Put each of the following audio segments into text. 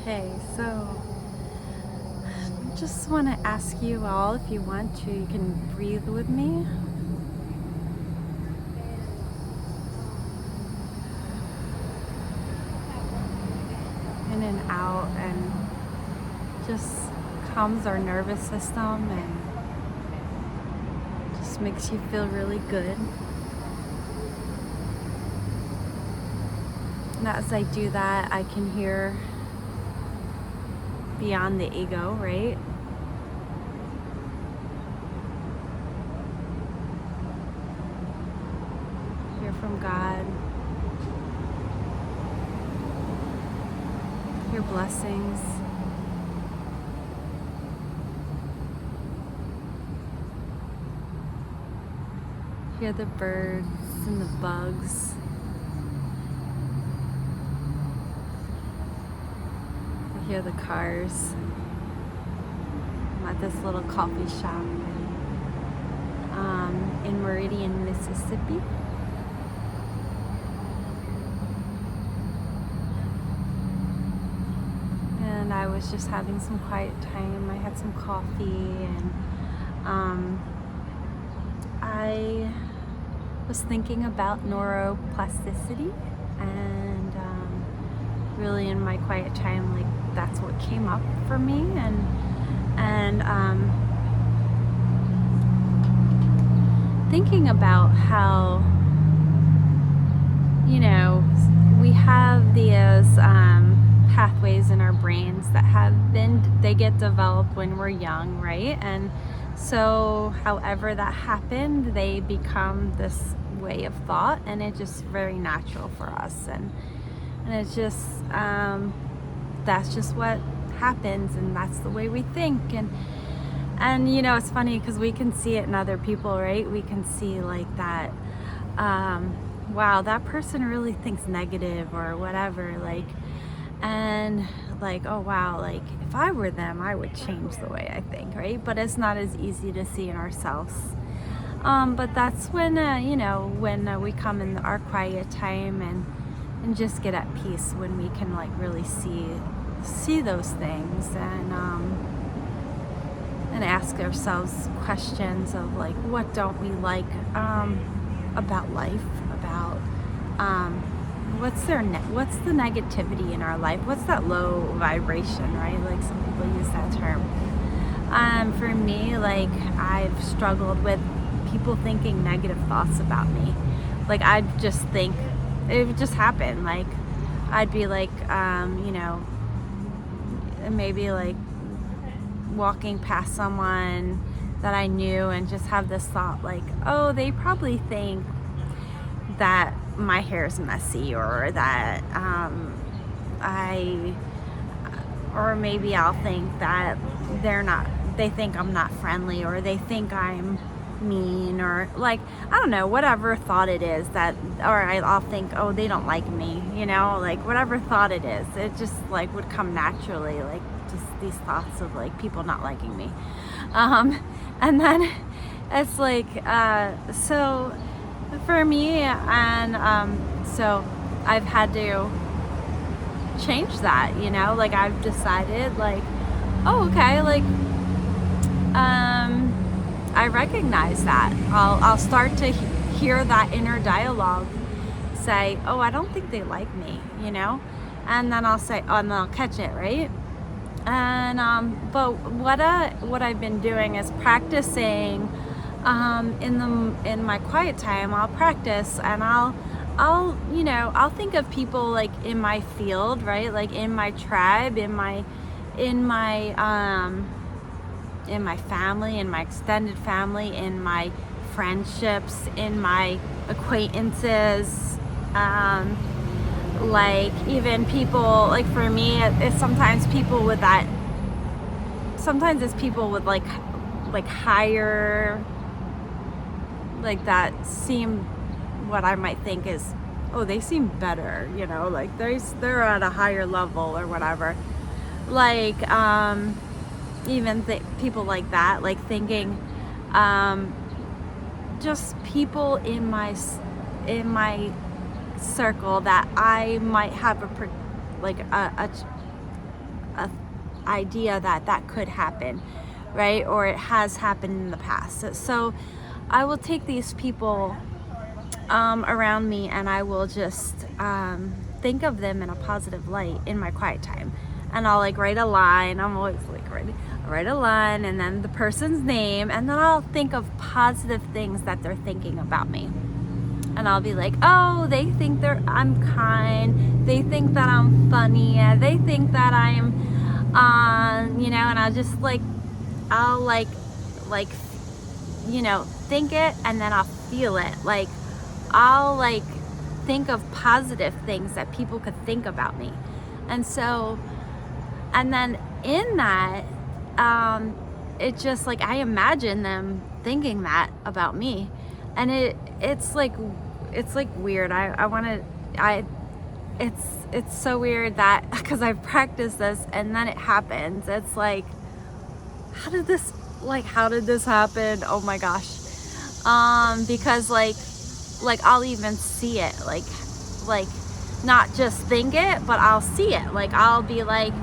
Okay, so I just want to ask you all, if you want to, you can breathe with me. In and out, and just calms our nervous system and just makes you feel really good. And as I do that, I can hear beyond the ego, right? Hear from God. Hear blessings. Hear the birds and the bugs. I hear the cars. I'm at this little coffee shop in Meridian, Mississippi. And I was just having some quiet time. I had some coffee, and I was thinking about neuroplasticity, and really in my quiet time, like, that's what came up for me, and thinking about how, we have these pathways in our brains that they get developed when we're young, right? And so however that happened, they become this way of thought, and it's just very natural for us, and it's just that's just what happens, and that's the way we think. And it's funny because we can see it in other people, right? We can see like that, wow, that person really thinks negative or whatever, like, and like, oh wow, like if I were them, I would change the way I think, right? But it's not as easy to see in ourselves. But that's when when we come in our quiet time and just get at peace, when we can like really see those things, and ask ourselves questions of like, what don't we like about life, about what's the negativity in our life, what's that low vibration, right? Like, some people use that term. For me, like, I've struggled with people thinking negative thoughts about me. Like, I'd just think, it would just happen. Like, I'd be like, maybe like walking past someone that I knew and just have this thought like, oh, they probably think that my hair is messy, or that or maybe I'll think that they think I'm not friendly, or they think I'm mean, or like, I don't know, whatever thought it is or I'll think, oh, they don't like me, like whatever thought it is, it just like would come naturally, like just these thoughts of like people not liking me, and then it's like, so for me, and so I've had to change that, like I've decided like, oh, okay, like I recognize that. I'll start to hear that inner dialogue say, oh, I don't think they like me, and then I'll say, oh, and then I'll catch it, right? And but what I've been doing is practicing in my quiet time. I'll practice, and I'll think of people like in my field, right? Like in my tribe, in my family, in my extended family, in my friendships, in my acquaintances, like even people, like for me, it's sometimes people with that, sometimes it's people with like higher, like that seem, what I might think is, oh, they seem better, like they're at a higher level or whatever, like even people like that, like thinking, just people in my circle that I might have a a idea that that could happen, right? Or it has happened in the past. So I will take these people around me, and I will just think of them in a positive light in my quiet time. And I'll like write a line. I'm always like write a line, and then the person's name, and then I'll think of positive things that they're thinking about me. And I'll be like, oh, they think I'm kind. They think that I'm funny. They think that I'm, you know. And I'll think it, and then I'll feel it. Like, I'll like think of positive things that people could think about me. And so, and then in that, it just like, I imagine them thinking that about me. And it's like weird. It's so weird that, because I've practiced this and then it happens. It's like, how did this happen? Oh my gosh. Because like I'll even see it, like not just think it, but I'll see it. Like, I'll be like,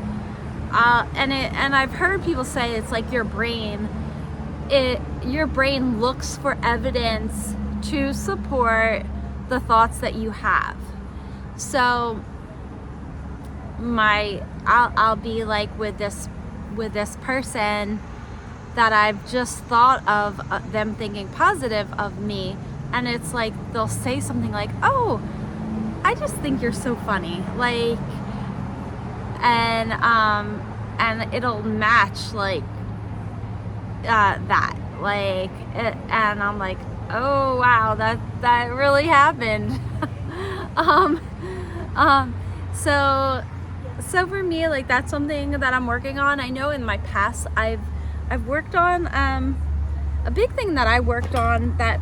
and I've heard people say it's like your brain looks for evidence to support the thoughts that you have. So I'll be like with this person that I've just thought of, them thinking positive of me, and it's like they'll say something like, oh, I just think you're so funny, like, and it'll match like that, like it, and I'm like, oh wow, that really happened. So for me, like, that's something that I'm working on. I know in my past I've worked on a big thing that I worked on that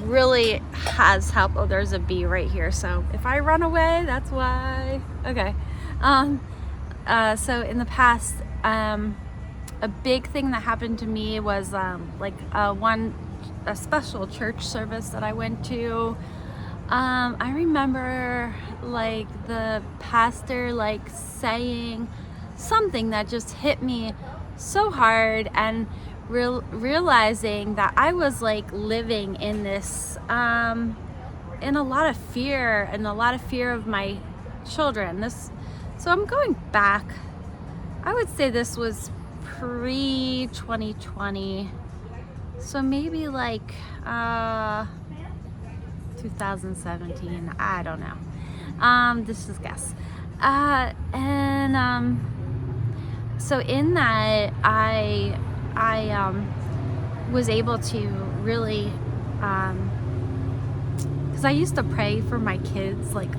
really has helped. Oh, there's a bee right here, so if I run away, that's why. Okay. So in the past, a big thing that happened to me was a special church service that I went to. I remember like the pastor like saying something that just hit me so hard, and realizing that I was like living in this in a lot of fear, and a lot of fear of my children. So I'm going back, I would say this was pre 2020, so maybe like 2017, I don't know. This is guess. So in that, I was able to really, because I used to pray for my kids like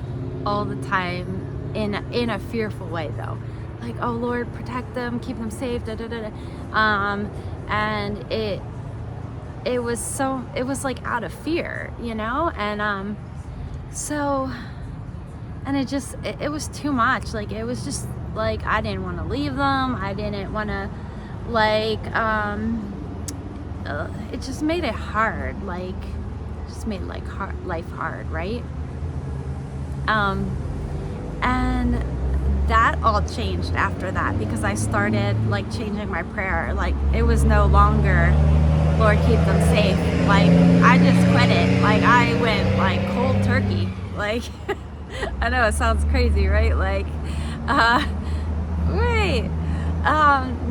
all the time in a fearful way though, like, oh Lord, protect them, keep them safe, da da da da. And it was like out of fear, you know, and and it was too much. Like, it was just like, I didn't want to leave them. I didn't want to it just made it hard. Like, just made like life hard, right? And that all changed after that, because I started like changing my prayer. Like, it was no longer, Lord, keep them safe. Like, I just quit it. Like, I went like cold turkey. Like, I know it sounds crazy, right? Like,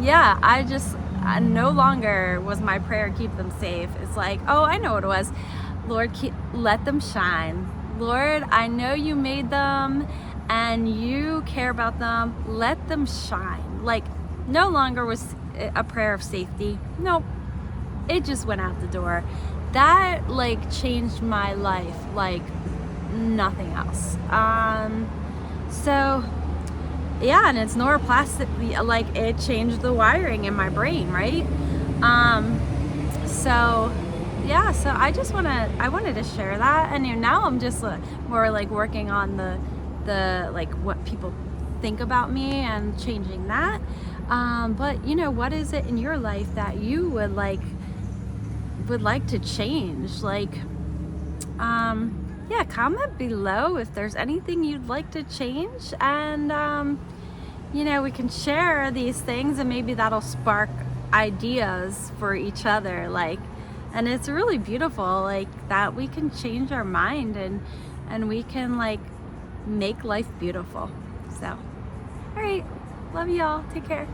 yeah, I no longer was my prayer, keep them safe. It's like, oh, I know what it was. Lord, let them shine. Lord, I know you made them and you care about them. Let them shine. Like, no longer was a prayer of safety. Nope. It just went out the door. That like changed my life like nothing else. So yeah, and it's neuroplasticity, like it changed the wiring in my brain, right? So yeah, so I wanted to share that, and now I'm just more like working on the like what people think about me and changing that. But you know, what is it in your life that you would like to change? Like, yeah, comment below if there's anything you'd like to change, and you know, we can share these things and maybe that'll spark ideas for each other. Like, and it's really beautiful, like that we can change our mind and we can like make life beautiful. So, all right, love y'all. Take care.